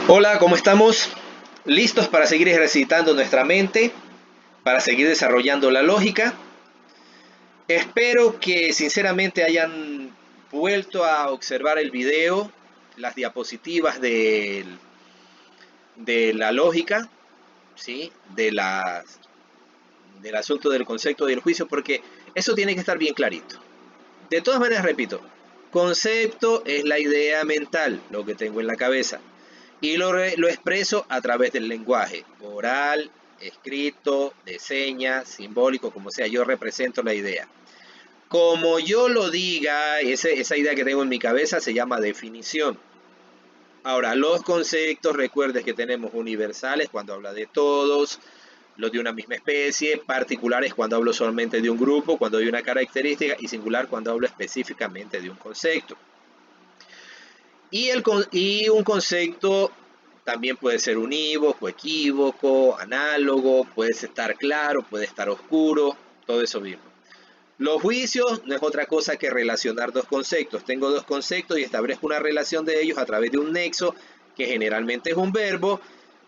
Hola, ¿cómo estamos? ¿Listos para seguir ejercitando nuestra mente, para seguir desarrollando la lógica? Espero que sinceramente hayan vuelto a observar el video, las diapositivas de la lógica, ¿sí? Del asunto del concepto y del juicio, porque eso tiene que estar bien clarito. De todas maneras, repito, concepto es la idea mental, lo que tengo en la cabeza. Y lo expreso a través del lenguaje, oral, escrito, de señas, simbólico, como sea, yo represento la idea. Como yo lo diga, esa idea que tengo en mi cabeza se llama definición. Ahora, los conceptos, recuerden que tenemos universales cuando habla de todos, los de una misma especie, particulares cuando hablo solamente de un grupo, cuando hay una característica, y singular cuando hablo específicamente de un concepto. Y un concepto también puede ser unívoco, equívoco, análogo, puede estar claro, puede estar oscuro, todo eso mismo. Los juicios no es otra cosa que relacionar dos conceptos. Tengo dos conceptos y establezco una relación de ellos a través de un nexo, que generalmente es un verbo,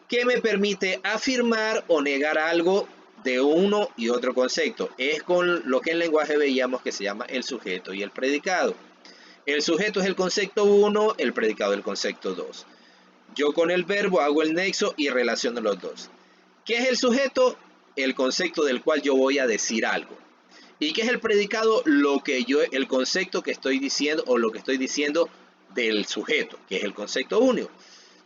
que me permite afirmar o negar algo de uno y otro concepto. Es con lo que en lenguaje veíamos que se llama el sujeto y el predicado. El sujeto es el concepto 1, el predicado el concepto 2. Yo con el verbo hago el nexo y relaciono los dos. ¿Qué es el sujeto? El concepto del cual yo voy a decir algo. ¿Y qué es el predicado? El concepto que estoy diciendo o lo que estoy diciendo del sujeto, que es el concepto único.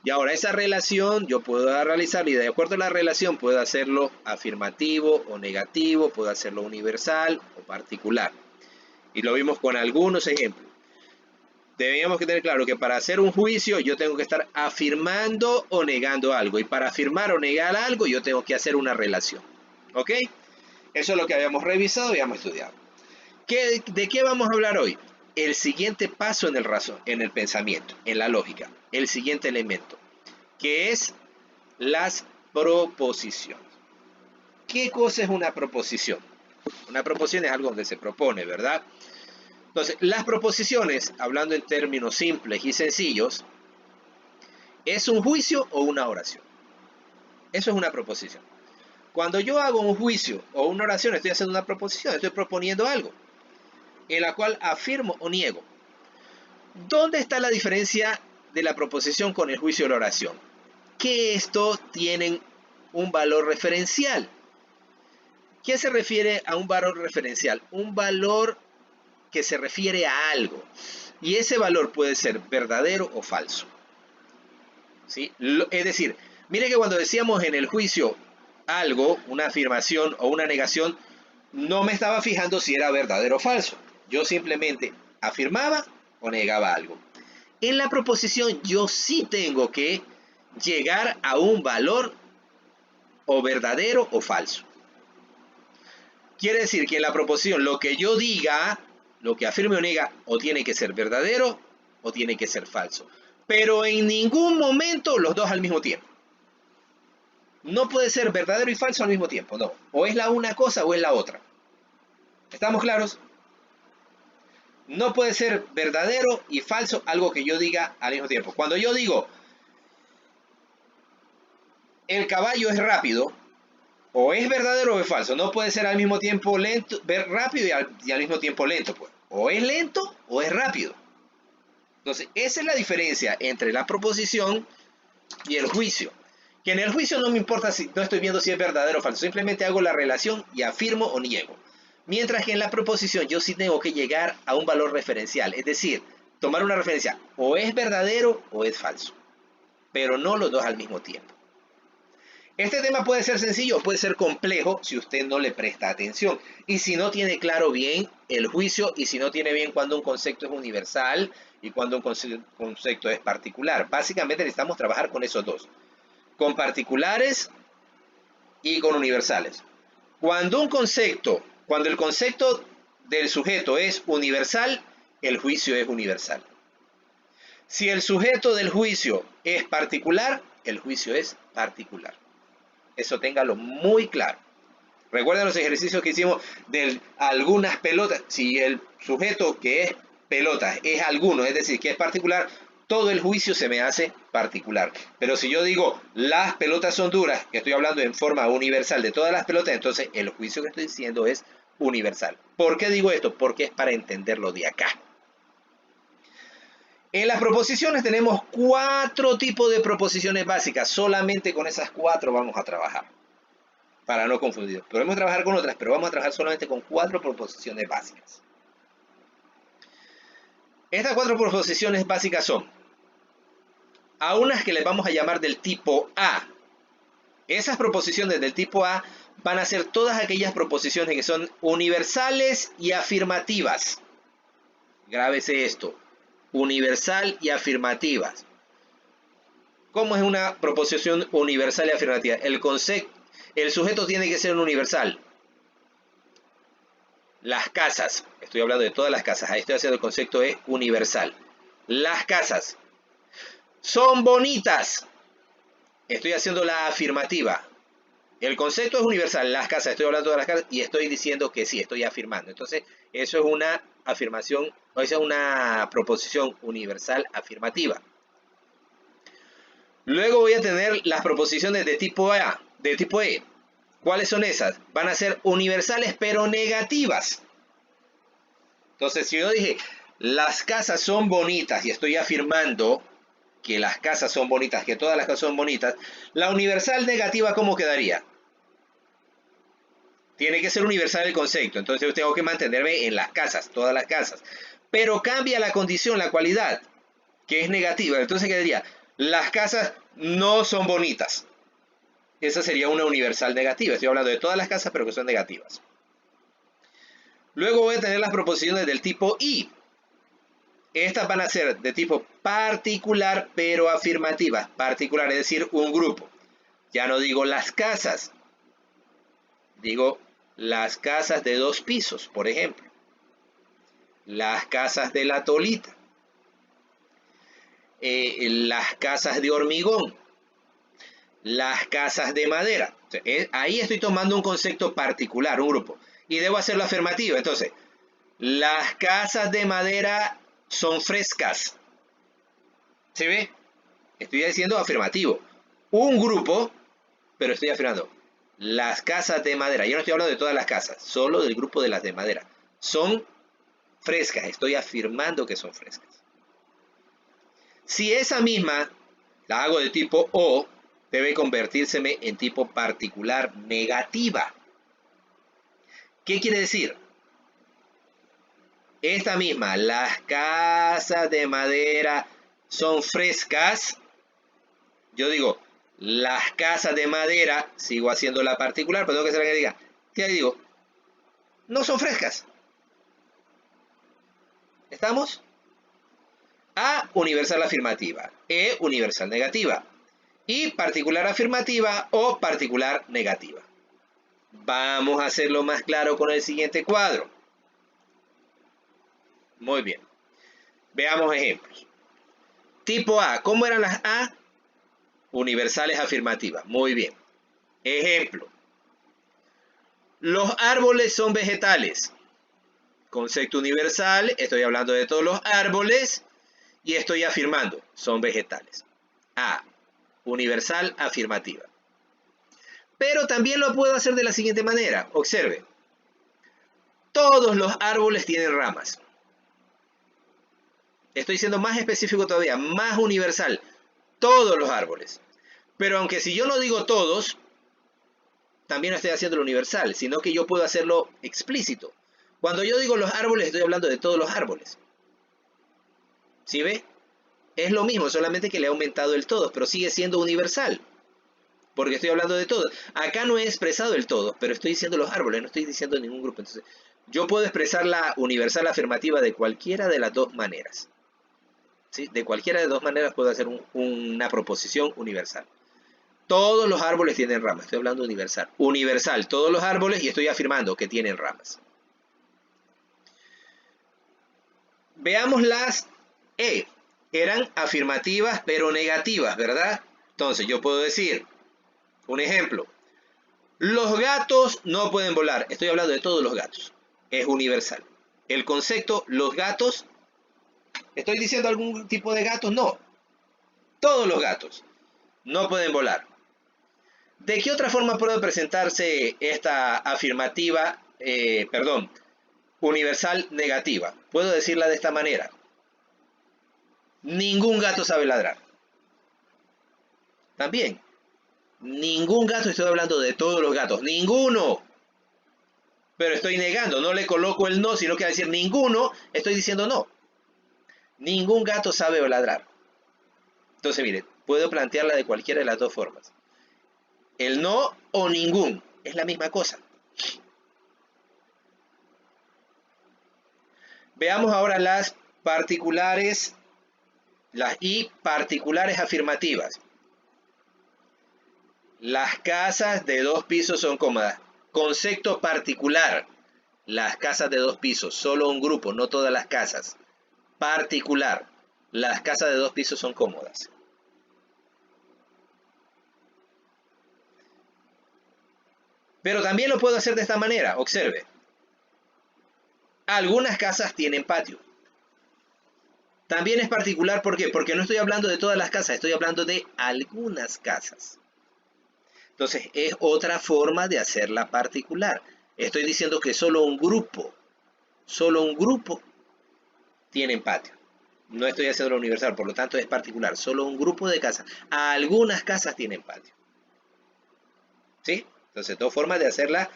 Y ahora esa relación yo puedo realizar y de acuerdo a la relación puedo hacerlo afirmativo o negativo, puedo hacerlo universal o particular. Y lo vimos con algunos ejemplos. Debíamos que tener claro que para hacer un juicio yo tengo que estar afirmando o negando algo. Y para afirmar o negar algo yo tengo que hacer una relación. ¿Ok? Eso es lo que habíamos revisado y habíamos estudiado. ¿De qué vamos a hablar hoy? El siguiente paso en el pensamiento, en la lógica. El siguiente elemento, que es las proposiciones. ¿Qué cosa es una proposición? Una proposición es algo donde se propone, ¿verdad? Entonces, las proposiciones, hablando en términos simples y sencillos, es un juicio o una oración. Eso es una proposición. Cuando yo hago un juicio o una oración, estoy haciendo una proposición, estoy proponiendo algo, en la cual afirmo o niego. ¿Dónde está la diferencia de la proposición con el juicio o la oración? Que estos tienen un valor referencial. ¿Qué se refiere a un valor referencial? Un valor que se refiere a algo. Y ese valor puede ser verdadero o falso. ¿Sí? Es decir, mire que cuando decíamos en el juicio algo, una afirmación o una negación, no me estaba fijando si era verdadero o falso. Yo simplemente afirmaba o negaba algo. En la proposición yo sí tengo que llegar a un valor o verdadero o falso. Quiere decir que en la proposición lo que yo diga, lo que afirme o niega, o tiene que ser verdadero o tiene que ser falso. Pero en ningún momento los dos al mismo tiempo. No puede ser verdadero y falso al mismo tiempo, no. O es la una cosa o es la otra. ¿Estamos claros? No puede ser verdadero y falso algo que yo diga al mismo tiempo. Cuando yo digo, el caballo es rápido, o es verdadero o es falso. No puede ser al mismo tiempo lento, rápido y al mismo tiempo lento. Pues. O es lento o es rápido. Entonces, esa es la diferencia entre la proposición y el juicio. Que en el juicio no me importa si no estoy viendo si es verdadero o falso. Simplemente hago la relación y afirmo o niego. Mientras que en la proposición yo sí tengo que llegar a un valor referencial. Es decir, tomar una referencia. O es verdadero o es falso. Pero no los dos al mismo tiempo. Este tema puede ser sencillo o puede ser complejo si usted no le presta atención. Y si no tiene claro bien el juicio y si no tiene bien cuando un concepto es universal y cuando un concepto es particular. Básicamente necesitamos trabajar con esos dos. Con particulares y con universales. Cuando el concepto del sujeto es universal, el juicio es universal. Si el sujeto del juicio es particular, el juicio es particular. Eso téngalo muy claro. Recuerden los ejercicios que hicimos de algunas pelotas. Si el sujeto que es pelota es alguno, es decir, que es particular, todo el juicio se me hace particular. Pero si yo digo las pelotas son duras, que estoy hablando en forma universal de todas las pelotas, entonces el juicio que estoy diciendo es universal. ¿Por qué digo esto? Porque es para entenderlo de acá. En las proposiciones tenemos 4 tipos de proposiciones básicas. Solamente con esas 4 vamos a trabajar, para no confundir. Podemos trabajar con otras, pero vamos a trabajar solamente con 4 proposiciones básicas. Estas 4 proposiciones básicas son a unas que les vamos a llamar del tipo A. Esas proposiciones del tipo A van a ser todas aquellas proposiciones que son universales y afirmativas. Grábese esto, universal y afirmativas. ¿Cómo es una proposición universal y afirmativa? El sujeto tiene que ser universal. Las casas, estoy hablando de todas las casas, ahí estoy haciendo el concepto es universal. Las casas son bonitas, estoy haciendo la afirmativa. El concepto es universal, las casas, estoy hablando de las casas y estoy diciendo que sí, estoy afirmando. Entonces, eso es una afirmación, o esa es una proposición universal afirmativa. Luego voy a tener las proposiciones de tipo A, de tipo E. ¿Cuáles son esas? Van a ser universales pero negativas. Entonces, si yo dije, las casas son bonitas y estoy afirmando que las casas son bonitas, que todas las casas son bonitas, la universal negativa, ¿cómo quedaría? Tiene que ser universal el concepto, entonces yo tengo que mantenerme en las casas, todas las casas. Pero cambia la condición, la cualidad, que es negativa. Entonces quedaría, las casas no son bonitas. Esa sería una universal negativa. Estoy hablando de todas las casas, pero que son negativas. Luego voy a tener las proposiciones del tipo I. Estas van a ser de tipo particular, pero afirmativas. Particular, es decir, un grupo. Ya no digo las casas. Digo las casas de 2 pisos, por ejemplo. Las casas de la tolita. Las casas de hormigón. Las casas de madera. Ahí estoy tomando un concepto particular, un grupo. Y debo hacerlo afirmativo. Entonces, las casas de madera son frescas. ¿Se ve? Estoy diciendo afirmativo. Un grupo, pero estoy afirmando. Las casas de madera. Yo no estoy hablando de todas las casas, solo del grupo de las de madera. Son frescas. Estoy afirmando que son frescas. Si esa misma la hago de tipo O, debe convertírseme en tipo particular negativa. ¿Qué quiere decir? Esta misma, las casas de madera son frescas. Yo digo, las casas de madera, sigo haciendo la particular, pero tengo que hacer la que diga. ¿Qué digo? No son frescas. ¿Estamos? A, universal afirmativa. E, universal negativa. Y particular afirmativa o particular negativa. Vamos a hacerlo más claro con el siguiente cuadro. Muy bien. Veamos ejemplos. Tipo A. ¿Cómo eran las A? Universales afirmativas. Muy bien. Ejemplo. Los árboles son vegetales. Concepto universal. Estoy hablando de todos los árboles. Y estoy afirmando. Son vegetales. A. Universal afirmativa. Pero también lo puedo hacer de la siguiente manera. Observe. Todos los árboles tienen ramas. Estoy siendo más específico todavía, más universal. Todos los árboles. Pero aunque si yo no digo todos, también no estoy haciendo lo universal, sino que yo puedo hacerlo explícito. Cuando yo digo los árboles, estoy hablando de todos los árboles. ¿Sí ve? Es lo mismo, solamente que le he aumentado el todos, pero sigue siendo universal. Porque estoy hablando de todos. Acá no he expresado el todo, pero estoy diciendo los árboles, no estoy diciendo ningún grupo. Entonces, yo puedo expresar la universal afirmativa de cualquiera de las dos maneras. ¿Sí? De cualquiera de dos maneras puedo hacer una proposición universal. Todos los árboles tienen ramas. Estoy hablando universal. Universal, todos los árboles y estoy afirmando que tienen ramas. Veamos las E. Eran afirmativas pero negativas, ¿verdad? Entonces yo puedo decir, un ejemplo. Los gatos no pueden volar. Estoy hablando de todos los gatos. Es universal. El concepto, los gatos ¿Estoy diciendo algún tipo de gatos? No. Todos los gatos no pueden volar. ¿De qué otra forma puede presentarse esta afirmativa, universal negativa? Puedo decirla de esta manera. Ningún gato sabe ladrar. También, ningún gato, estoy hablando de todos los gatos, ninguno. Pero estoy negando, no le coloco el no, sino que al decir ninguno, estoy diciendo no. Ningún gato sabe ladrar. Entonces, mire, puedo plantearla de cualquiera de las dos formas. El no o ningún es la misma cosa. Veamos ahora las particulares, las y particulares afirmativas. Las casas de 2 pisos son cómodas. Concepto particular. Las casas de 2 pisos, solo un grupo, no todas las casas. Particular. Las casas de 2 pisos son cómodas. Pero también lo puedo hacer de esta manera. Observe. Algunas casas tienen patio. También es particular, ¿por qué? Porque no estoy hablando de todas las casas, estoy hablando de algunas casas. Entonces, es otra forma de hacerla particular. Estoy diciendo que solo un grupo tiene patio. No estoy haciendo lo universal, por lo tanto es particular. Solo un grupo de casas. Algunas casas tienen patio. ¿Sí? Entonces, dos formas de hacerla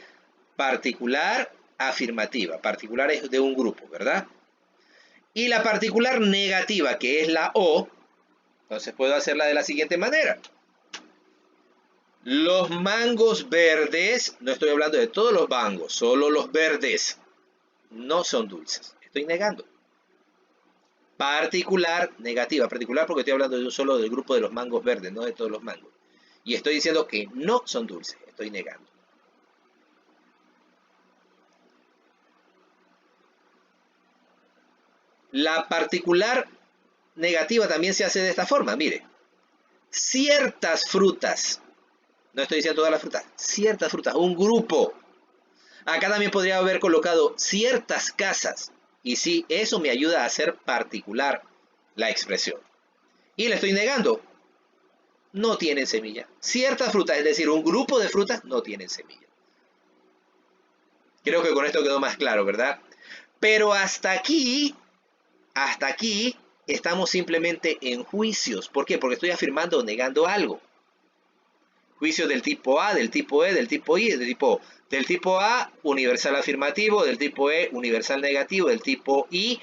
particular afirmativa. Particular es de un grupo, ¿verdad? Y la particular negativa, que es la O, entonces puedo hacerla de la siguiente manera. Los mangos verdes, no estoy hablando de todos los mangos, solo los verdes, no son dulces. Estoy negando. Particular negativa. Particular porque estoy hablando de un solo del grupo de los mangos verdes, no de todos los mangos. Y estoy diciendo que no son dulces. Estoy negando. La particular negativa también se hace de esta forma. Mire, ciertas frutas. No estoy diciendo todas las frutas. Ciertas frutas. Un grupo. Acá también podría haber colocado ciertas casas. Y sí, eso me ayuda a hacer particular la expresión. Y le estoy negando. No tienen semilla. Ciertas frutas, es decir, un grupo de frutas no tienen semilla. Creo que con esto quedó más claro, ¿verdad? Pero hasta aquí estamos simplemente en juicios. ¿Por qué? Porque estoy afirmando o negando algo. Juicios del tipo A, del tipo E, del tipo I, del tipo A, universal afirmativo, del tipo E, universal negativo, del tipo I,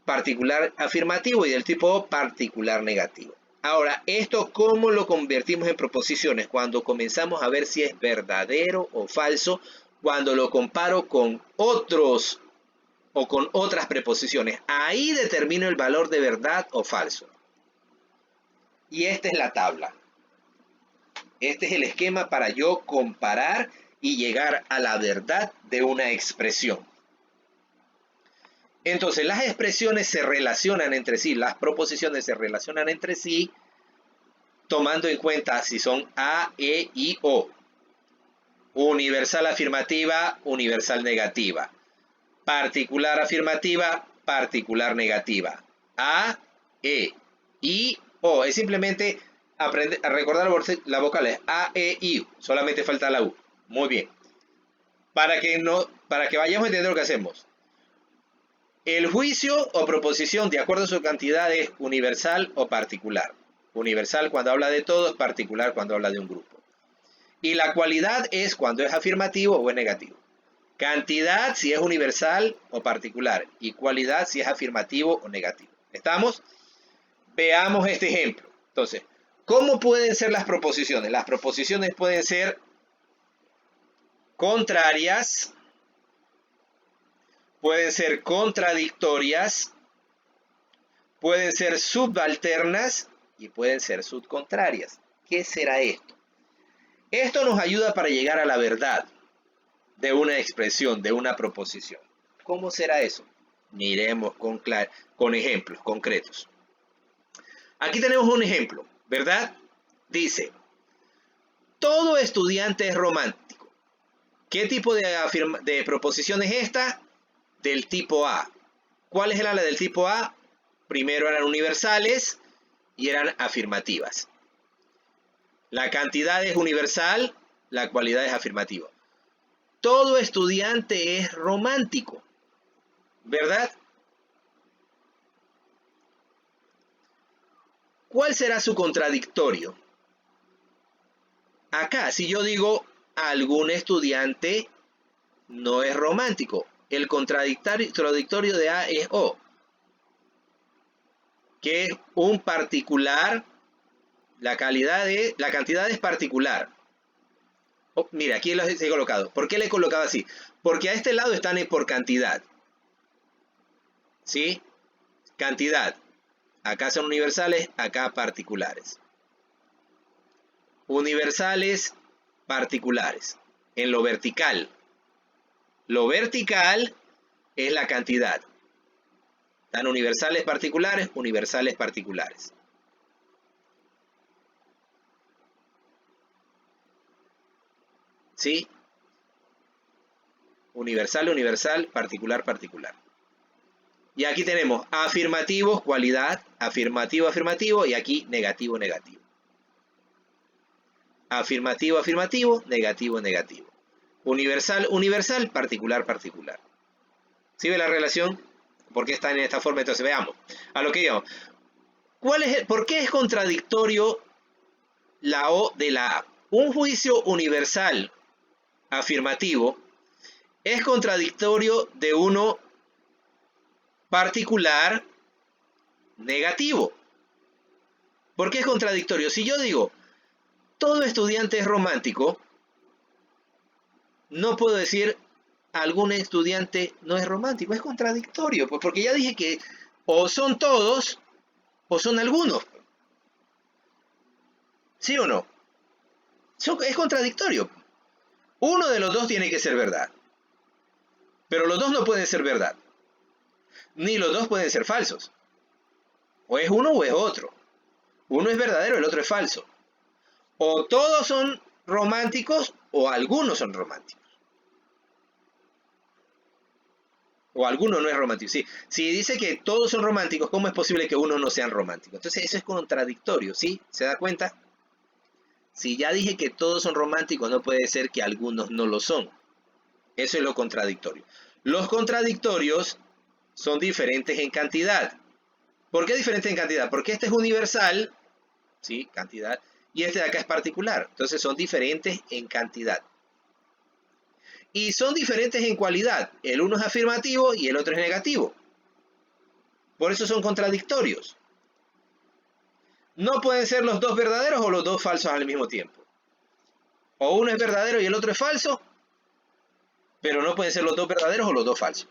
particular afirmativo y del tipo O, particular negativo. Ahora, ¿esto cómo lo convertimos en proposiciones? Cuando comenzamos a ver si es verdadero o falso, cuando lo comparo con otros o con otras preposiciones. Ahí determino el valor de verdad o falso. Y esta es la tabla. Este es el esquema para yo comparar y llegar a la verdad de una expresión. Entonces, las expresiones se relacionan entre sí, las proposiciones se relacionan entre sí, tomando en cuenta si son A, E, I, O. Universal afirmativa, universal negativa. Particular afirmativa, particular negativa. A, E, I, O. Es simplemente aprender a recordar las vocales A, E, I. Solamente falta la U. Muy bien. Para que vayamos a entender lo que hacemos. El juicio o proposición, de acuerdo a su cantidad, es universal o particular. Universal cuando habla de todos, particular cuando habla de un grupo. Y la cualidad es cuando es afirmativo o es negativo. Cantidad si es universal o particular. Y cualidad si es afirmativo o negativo. ¿Estamos? Veamos este ejemplo. Entonces, ¿cómo pueden ser las proposiciones? Las proposiciones pueden ser contrarias, pueden ser contradictorias, pueden ser subalternas y pueden ser subcontrarias. ¿Qué será esto? Esto nos ayuda para llegar a la verdad de una expresión, de una proposición. ¿Cómo será eso? Miremos con ejemplos concretos. Aquí tenemos un ejemplo, ¿verdad? Dice, todo estudiante es romántico. ¿Qué tipo de proposición es esta? Del tipo A. ¿Cuál es el ala del tipo A? primero eran universales y eran afirmativas. La cantidad es universal, la cualidad es afirmativa. Todo estudiante es romántico, ¿verdad? ¿Cuál será su contradictorio? Acá, si yo digo algún estudiante no es romántico, el contradictorio de A es O, que es un particular, la cantidad es particular. Oh, mira, aquí lo he colocado. ¿Por qué le he colocado así? Porque a este lado están por cantidad. ¿Sí? Cantidad. Acá son universales, acá particulares. Universales, particulares. En lo vertical. Lo vertical es la cantidad. Están universales, particulares, universales, particulares. ¿Sí? Universal, universal, particular, particular. Y aquí tenemos afirmativos, cualidad, afirmativo, afirmativo, y aquí negativo, negativo. Afirmativo, afirmativo, negativo, negativo. Universal, universal, particular, particular. ¿Sí ve la relación? ¿Por qué está en esta forma? Entonces veamos. A lo que íbamos. ¿Por qué es contradictorio la O de la A? Un juicio universal afirmativo es contradictorio de uno particular negativo. ¿Por qué es contradictorio? Si yo digo, todo estudiante es romántico, no puedo decir, algún estudiante no es romántico. Es contradictorio, pues porque ya dije que o son todos o son algunos. ¿Sí o no? Es contradictorio. Uno de los dos tiene que ser verdad. Pero los dos no pueden ser verdad. Ni los dos pueden ser falsos. O es uno o es otro. Uno es verdadero, el otro es falso. O todos son románticos o algunos son románticos. O alguno no es romántico. Sí. Si dice que todos son románticos, ¿cómo es posible que uno no sean románticos? Entonces eso es contradictorio, ¿sí? ¿Se da cuenta? Si ya dije que todos son románticos, no puede ser que algunos no lo son. Eso es lo contradictorio. Los contradictorios son diferentes en cantidad. ¿Por qué diferentes en cantidad? Porque este es universal, ¿sí? Cantidad. Y este de acá es particular. Entonces son diferentes en cantidad. Y son diferentes en cualidad. El uno es afirmativo y el otro es negativo. Por eso son contradictorios. No pueden ser los dos verdaderos o los dos falsos al mismo tiempo. O uno es verdadero y el otro es falso, pero no pueden ser los dos verdaderos o los dos falsos.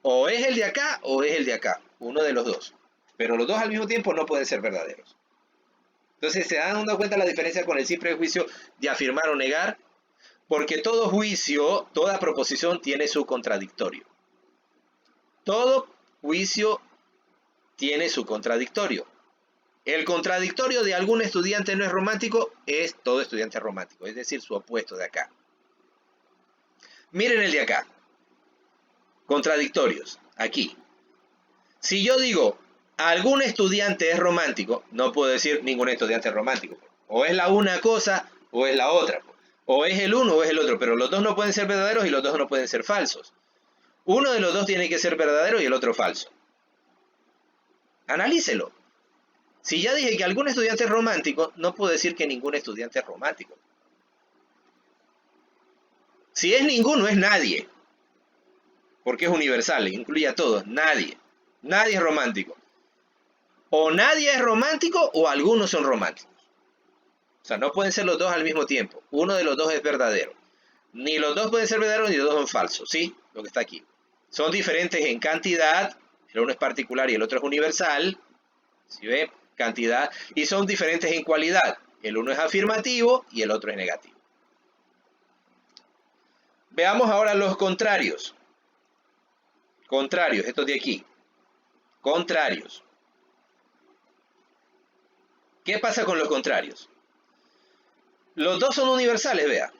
O es el de acá o es el de acá. Uno de los dos. Pero los dos al mismo tiempo no pueden ser verdaderos. Entonces, ¿se dan dando cuenta la diferencia con el simple juicio de afirmar o negar? Porque todo juicio, toda proposición tiene su contradictorio. Todo juicio tiene su contradictorio. El contradictorio de algún estudiante no es romántico, es todo estudiante romántico, es decir, su opuesto de acá. Miren el de acá. Contradictorios, aquí. Si yo digo, algún estudiante es romántico, no puedo decir ningún estudiante es romántico. O es la una cosa o es la otra. O es el uno o es el otro, pero los dos no pueden ser verdaderos y los dos no pueden ser falsos. Uno de los dos tiene que ser verdadero y el otro falso. Analícelo. Si ya dije que algún estudiante es romántico, no puedo decir que ningún estudiante es romántico. Si es ninguno, es nadie. Porque es universal, incluye a todos. Nadie. Nadie es romántico. O nadie es romántico o algunos son románticos. O sea, no pueden ser los dos al mismo tiempo. Uno de los dos es verdadero. Ni los dos pueden ser verdaderos ni los dos son falsos. ¿Sí? Lo que está aquí. Son diferentes en cantidad. El uno es particular y el otro es universal. ¿Sí ve? Cantidad. Y son diferentes en cualidad. El uno es afirmativo y el otro es negativo. Veamos ahora los contrarios. Contrarios, estos de aquí. Contrarios. ¿Qué pasa con los contrarios? Los dos son universales, vea.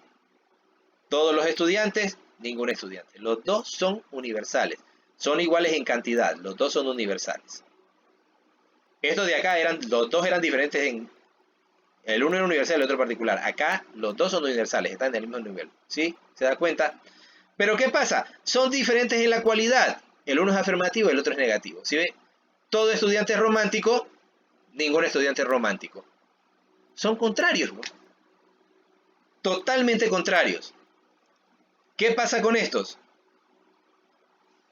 Todos los estudiantes, ningún estudiante. Los dos son universales. Son iguales en cantidad, los dos son universales. Estos de acá los dos eran diferentes el uno era universal y el otro particular. Acá los dos son universales, están en el mismo nivel. ¿Sí? ¿Se da cuenta? Pero ¿qué pasa? Son diferentes en la cualidad. El uno es afirmativo y el otro es negativo. ¿Sí ve? Todo estudiante es romántico, ningún estudiante es romántico. Son contrarios, ¿no? Totalmente contrarios. ¿Qué pasa con estos?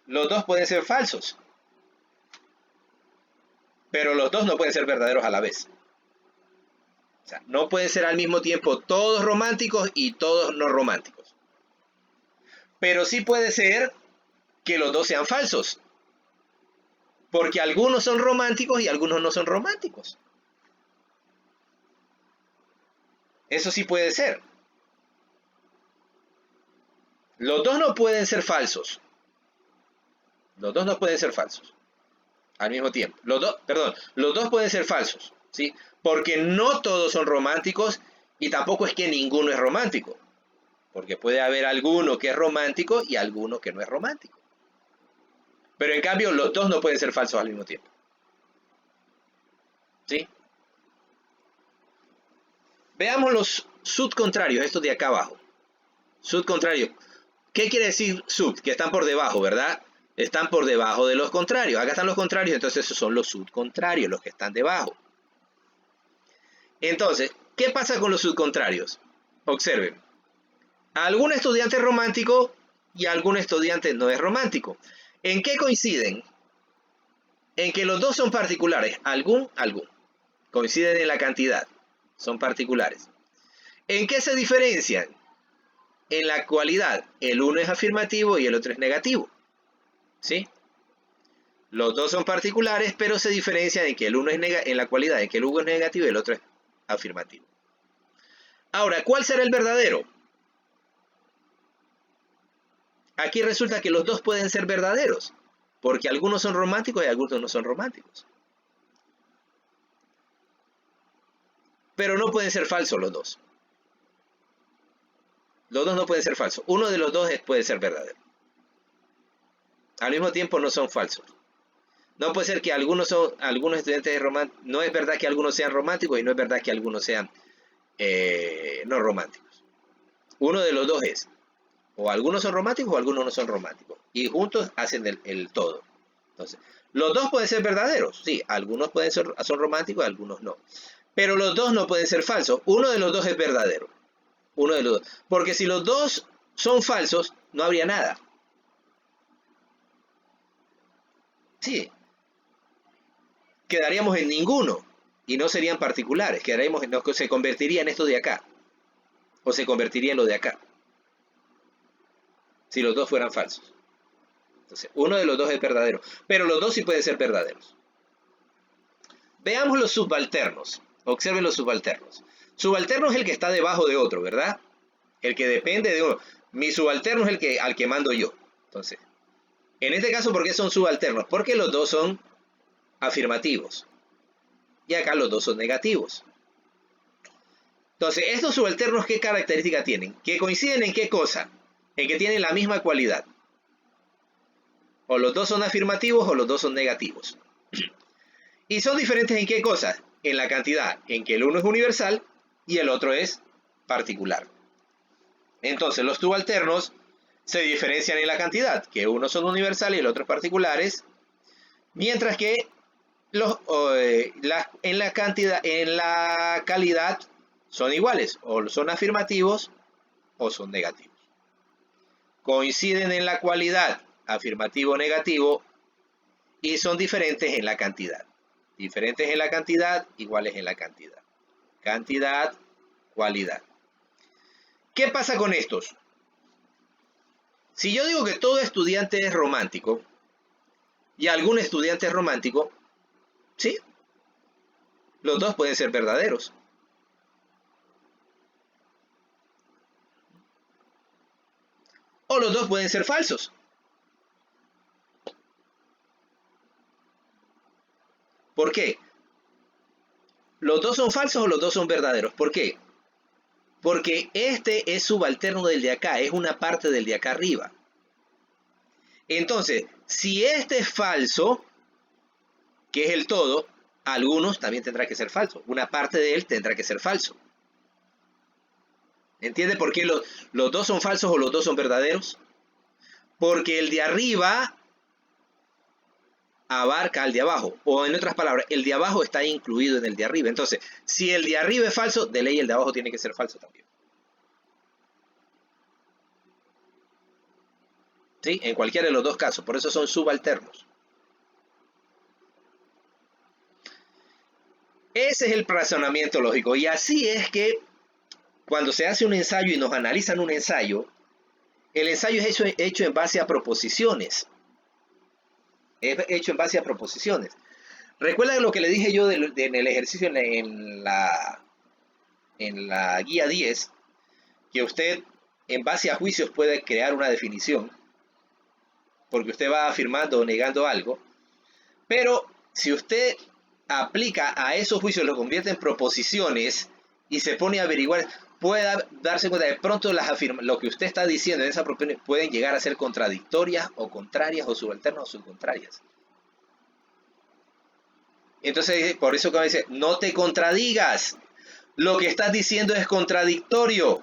Los dos pueden ser falsos, pero los dos no pueden ser verdaderos a la vez. O sea, no pueden ser al mismo tiempo todos románticos y todos no románticos. Pero sí puede ser que los dos sean falsos, porque algunos son románticos y algunos no son románticos. Eso sí puede ser. Los dos no pueden ser falsos. Los dos no pueden ser falsos al mismo tiempo. Los dos pueden ser falsos, ¿sí? Porque no todos son románticos y tampoco es que ninguno es romántico. Porque puede haber alguno que es romántico y alguno que no es romántico. Pero en cambio, los dos no pueden ser falsos al mismo tiempo. ¿Sí? Veamos los subcontrarios, estos de acá abajo. Subcontrarios. ¿Qué quiere decir sub? Que están por debajo, ¿verdad? Están por debajo de los contrarios. Acá están los contrarios, entonces esos son los subcontrarios, los que están debajo. Entonces, ¿qué pasa con los subcontrarios? Observen. Algún estudiante es romántico y algún estudiante no es romántico. ¿En qué coinciden? En que los dos son particulares. Algún. Coinciden en la cantidad. Son particulares. ¿En qué se diferencian? En la cualidad. El uno es afirmativo y el otro es negativo. ¿Sí? Los dos son particulares, pero se diferencian en que el uno es en la cualidad, en que el uno es negativo y el otro es afirmativo. Ahora, ¿cuál será el verdadero? Aquí resulta que los dos pueden ser verdaderos, porque algunos son románticos y algunos no son románticos. Pero no pueden ser falsos los dos. Los dos no pueden ser falsos. Uno de los dos puede ser verdadero. Al mismo tiempo no son falsos. No puede ser que algunos estudiantes románticos, no es verdad que algunos sean románticos y no es verdad que algunos sean no románticos. Uno de los dos es, o algunos son románticos o algunos no son románticos. Y juntos hacen el todo. Entonces, los dos pueden ser verdaderos. Sí, algunos son románticos y algunos no. Pero los dos no pueden ser falsos. Uno de los dos es verdadero. Uno de los dos. Porque si los dos son falsos, no habría nada. Sí. Quedaríamos en ninguno. Y no serían particulares. Se convertiría en esto de acá. O se convertiría en lo de acá. Si los dos fueran falsos. Entonces, uno de los dos es verdadero. Pero los dos sí pueden ser verdaderos. Veamos los subalternos. Observen los subalternos. Subalterno es el que está debajo de otro, ¿verdad? El que depende de uno. Mi subalterno es al que mando yo. Entonces, en este caso, ¿por qué son subalternos? Porque los dos son afirmativos. Y acá los dos son negativos. Entonces, estos subalternos, ¿qué característica tienen? Que coinciden en qué cosa? En que tienen la misma cualidad. O los dos son afirmativos o los dos son negativos. ¿Y son diferentes en qué cosa? En la cantidad, en que el uno es universal y el otro es particular. Entonces, los subalternos se diferencian en la cantidad, que uno son universales y el otro es particulares, mientras que en la calidad son iguales, o son afirmativos o son negativos. Coinciden en la cualidad, afirmativo o negativo, y son diferentes en la cantidad. Diferentes en la cantidad, iguales en la cantidad. Cantidad, cualidad. ¿Qué pasa con estos? Si yo digo que todo estudiante es romántico, y algún estudiante es romántico, ¿sí? Los dos pueden ser verdaderos. O los dos pueden ser falsos. ¿Por qué? ¿Los dos son falsos o los dos son verdaderos? ¿Por qué? Porque este es subalterno del de acá, es una parte del de acá arriba. Entonces, si este es falso, que es el todo, algunos también tendrá que ser falso. Una parte de él tendrá que ser falso. ¿Entiende por qué los dos son falsos o los dos son verdaderos? Porque el de arriba abarca al de abajo. O en otras palabras, el de abajo está incluido en el de arriba. Entonces, si el de arriba es falso, de ley el de abajo tiene que ser falso también. ¿Sí? En cualquiera de los dos casos. Por eso son subalternos. Ese es el razonamiento lógico. Y así es que cuando se hace un ensayo y nos analizan un ensayo, el ensayo es hecho en base a proposiciones. Es hecho en base a proposiciones. Recuerda lo que le dije yo en el ejercicio en la guía 10, que usted en base a juicios puede crear una definición, porque usted va afirmando o negando algo, pero si usted aplica a esos juicios, lo convierte en proposiciones y se pone a averiguar, puede darse cuenta de pronto lo que usted está diciendo en esa proposición pueden llegar a ser contradictorias o contrarias o subalternas o subcontrarias. Entonces, por eso que dice, no te contradigas. Lo que estás diciendo es contradictorio.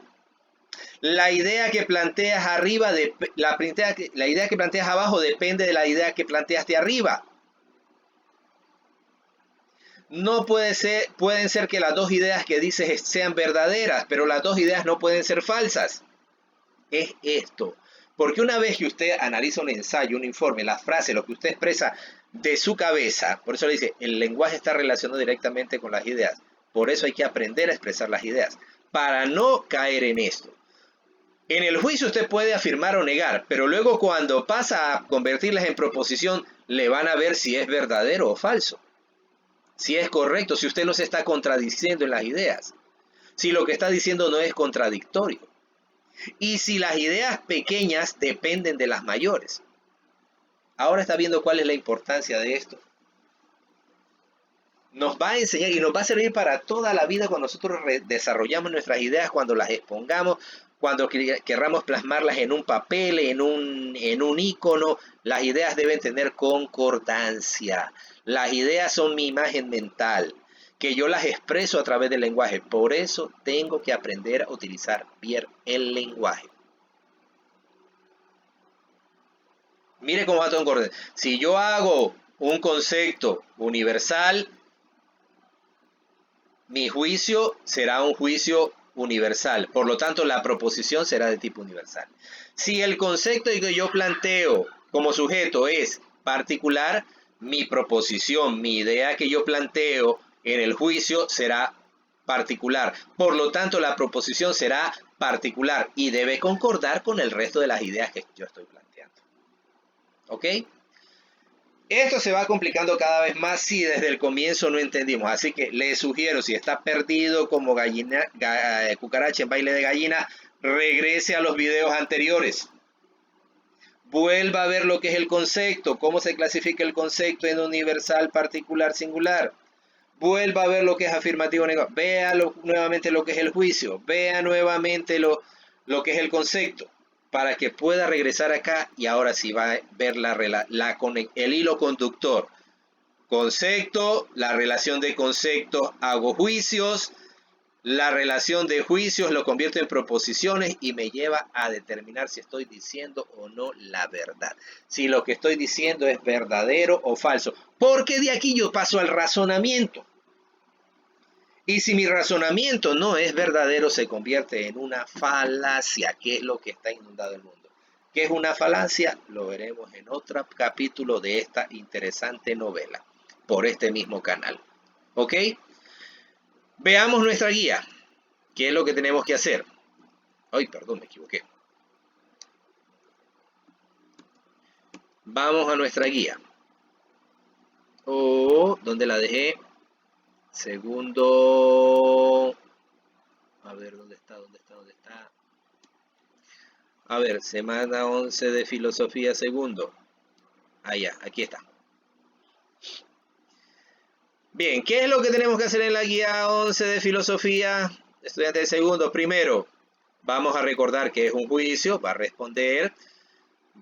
La idea que planteas arriba, la idea que planteas abajo depende de la idea que planteaste arriba. No pueden ser que las dos ideas que dices sean verdaderas, pero las dos ideas no pueden ser falsas. Es esto. Porque una vez que usted analiza un ensayo, un informe, la frase, lo que usted expresa de su cabeza, por eso le dice, el lenguaje está relacionado directamente con las ideas. Por eso hay que aprender a expresar las ideas, para no caer en esto. En el juicio usted puede afirmar o negar, pero luego cuando pasa a convertirlas en proposición, le van a ver si es verdadero o falso. Si es correcto, si usted no se está contradiciendo en las ideas. Si lo que está diciendo no es contradictorio. Y si las ideas pequeñas dependen de las mayores. Ahora está viendo cuál es la importancia de esto. Nos va a enseñar y nos va a servir para toda la vida cuando nosotros desarrollamos nuestras ideas, cuando las expongamos, cuando querramos plasmarlas en un papel, en un icono. Las ideas deben tener concordancia. Las ideas son mi imagen mental, que yo las expreso a través del lenguaje. Por eso tengo que aprender a utilizar bien el lenguaje. Mire cómo va todo en orden. Si yo hago un concepto universal, mi juicio será un juicio universal. Por lo tanto, la proposición será de tipo universal. Si el concepto que yo planteo como sujeto es particular, mi proposición, mi idea que yo planteo en el juicio será particular. Por lo tanto, la proposición será particular y debe concordar con el resto de las ideas que yo estoy planteando. ¿Ok? Esto se va complicando cada vez más si desde el comienzo no entendimos. Así que le sugiero, si está perdido como cucaracha en baile de gallina, regrese a los videos anteriores. Vuelva a ver lo que es el concepto, cómo se clasifica el concepto en universal, particular, singular. Vuelva a ver lo que es afirmativo, negativo. Vea nuevamente lo que es el juicio. Vea nuevamente lo que es el concepto, para que pueda regresar acá y ahora sí va a ver el hilo conductor. Concepto, la relación de conceptos, hago juicios, la relación de juicios lo convierto en proposiciones y me lleva a determinar si estoy diciendo o no la verdad. Si lo que estoy diciendo es verdadero o falso. Porque de aquí yo paso al razonamiento. Y si mi razonamiento no es verdadero, se convierte en una falacia, que es lo que está inundado el mundo. ¿Qué es una falacia? Lo veremos en otro capítulo de esta interesante novela, por este mismo canal. ¿Ok? Veamos nuestra guía. ¿Qué es lo que tenemos que hacer? Ay, perdón, me equivoqué. Vamos a nuestra guía. ¿Dónde la dejé? Segundo. A ver, ¿dónde está? A ver, semana 11 de filosofía segundo. Allá, aquí está. Bien, ¿qué es lo que tenemos que hacer en la guía 11 de filosofía? Estudiante de segundo, primero, vamos a recordar que es un juicio, va a responder.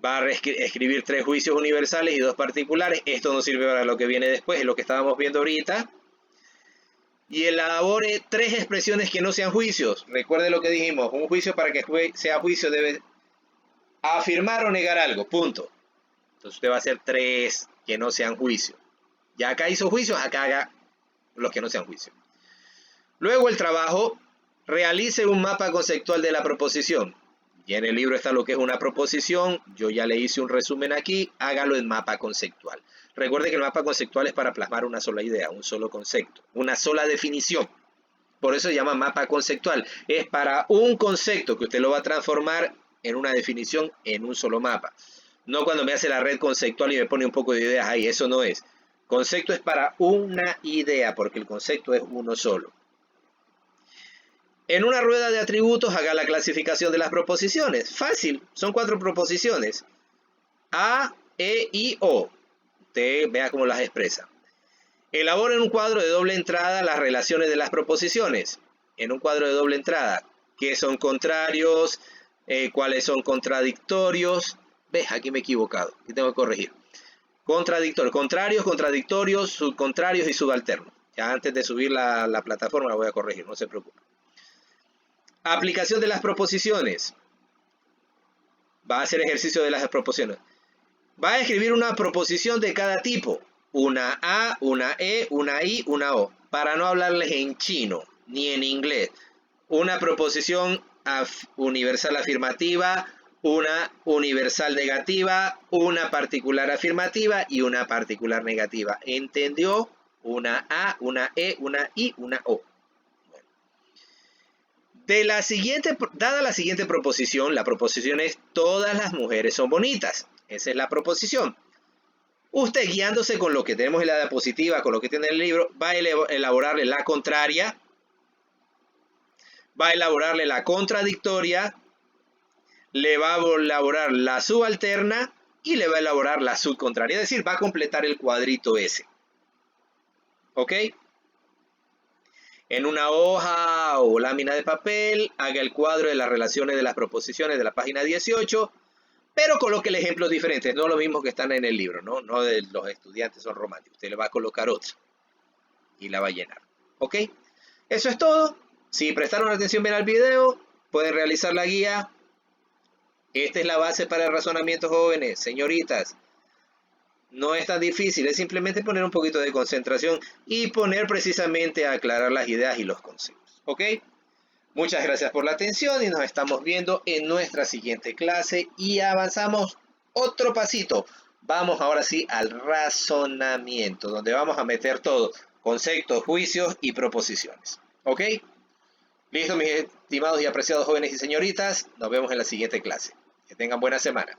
Va a escribir 3 juicios universales y 2 particulares. Esto no sirve para lo que viene después, es lo que estábamos viendo ahorita. Y elabore 3 expresiones que no sean juicios. Recuerde lo que dijimos, un juicio para que sea juicio debe afirmar o negar algo, punto. Entonces usted va a hacer 3 que no sean juicios. Ya acá hizo juicios, acá haga los que no sean juicios. Luego el trabajo, realice un mapa conceptual de la proposición. Y en el libro está lo que es una proposición, yo ya le hice un resumen aquí, hágalo en mapa conceptual. Recuerde que el mapa conceptual es para plasmar una sola idea, un solo concepto, una sola definición. Por eso se llama mapa conceptual. Es para un concepto que usted lo va a transformar en una definición en un solo mapa. No cuando me hace la red conceptual y me pone un poco de ideas ahí, eso no es. Concepto es para una idea, porque el concepto es uno solo. En una rueda de atributos haga la clasificación de las proposiciones. Fácil, son 4 proposiciones. A, E, I, O. Usted vea cómo las expresa. Elabora en un cuadro de doble entrada las relaciones de las proposiciones. En un cuadro de doble entrada, ¿qué son contrarios? ¿Cuáles son contradictorios? ¿Ves? Aquí me he equivocado. Aquí tengo que corregir. Contradictorios, contrarios, contradictorios, subcontrarios y subalternos. Ya antes de subir la plataforma la voy a corregir, no se preocupe. Aplicación de las proposiciones. Va a hacer ejercicio de las proposiciones. Va a escribir una proposición de cada tipo. Una A, una E, una I, una O. Para no hablarles en chino ni en inglés. Una proposición universal afirmativa, una universal negativa, una particular afirmativa y una particular negativa. ¿Entendió? Una A, una E, una I, una O. Dada la siguiente proposición, la proposición es todas las mujeres son bonitas. Esa es la proposición. Usted, guiándose con lo que tenemos en la diapositiva, con lo que tiene en el libro, va a elaborarle la contraria, va a elaborarle la contradictoria, le va a elaborar la subalterna y le va a elaborar la subcontraria. Es decir, va a completar el cuadrito ese. ¿Ok? En una hoja o lámina de papel, haga el cuadro de las relaciones de las proposiciones de la página 18, pero coloque ejemplos diferentes, no los mismos que están en el libro, no de los estudiantes son románticos. Usted le va a colocar otro y la va a llenar. ¿Ok? Eso es todo. Si prestaron atención bien al video, pueden realizar la guía. Esta es la base para el razonamiento, jóvenes, señoritas. No es tan difícil, es simplemente poner un poquito de concentración y poner precisamente a aclarar las ideas y los conceptos. ¿Ok? Muchas gracias por la atención y nos estamos viendo en nuestra siguiente clase y avanzamos otro pasito. Vamos ahora sí al razonamiento, donde vamos a meter todo, conceptos, juicios y proposiciones. ¿Ok? Listo, mis estimados y apreciados jóvenes y señoritas, nos vemos en la siguiente clase. Que tengan buena semana.